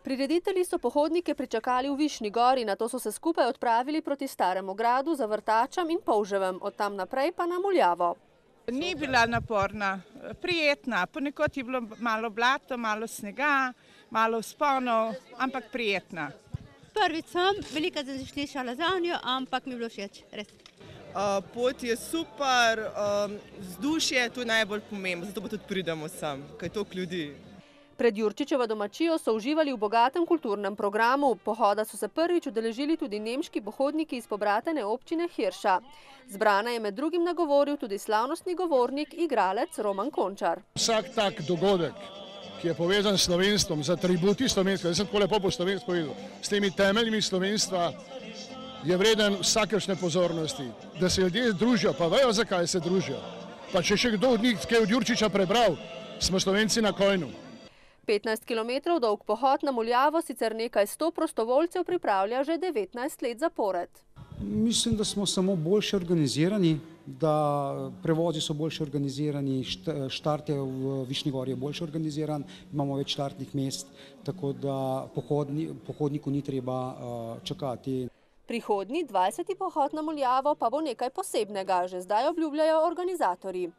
Prireditelji so pohodnike pričakali v Višnji gori, nato so se skupaj odpravili proti Staremu gradu za Vrtačem in Polževem, od tam naprej pa na Muljavo. Ni bila naporna, prijetna, ponekod je bilo malo blato, malo snega, malo vzponov, ampak prijetna. Prvič sem, veliko sem slišala zanjo, ampak mi je bilo všeč, res. Pot je super, vzdušje je tu najbolj pomembno, zato pa tudi pridemo sem, kaj je toliko ljudi. Pred Jurčičevo domačijo so uživali v bogatem kulturnem programu. Pohoda so se prvič udeležili tudi nemški pohodniki iz pobratene občine Hirša. Zbrana je med drugim nagovoril tudi slavnostni govornik, igralec Roman Končar. Vsak tak dogodek, ki je povezan s slovenstvom, z atributi slovenstva, jaz sem tako lepo po slovensko povedal, s temi temeljimi slovenstva, je vreden vsakršne pozornosti. Da se ljudje družijo, pa vejo, zakaj se družijo. Pa če še kdo od njih kaj od Jurčiča prebral, smo Slovenci na kojnu. 15 kilometrov dolg pohod na Muljavo sicer nekaj 100 prostovoljcev pripravlja že 19 let zapored. Mislim, da smo samo boljše organizirani, da prevozi so boljše organizirani, štart je v Višnji gori je boljše organiziran, imamo več štartnih mest, tako da pohodniku ni treba čakati. Prihodnji 20. pohod na Muljavo pa bo nekaj posebnega, že zdaj obljubljajo organizatorji.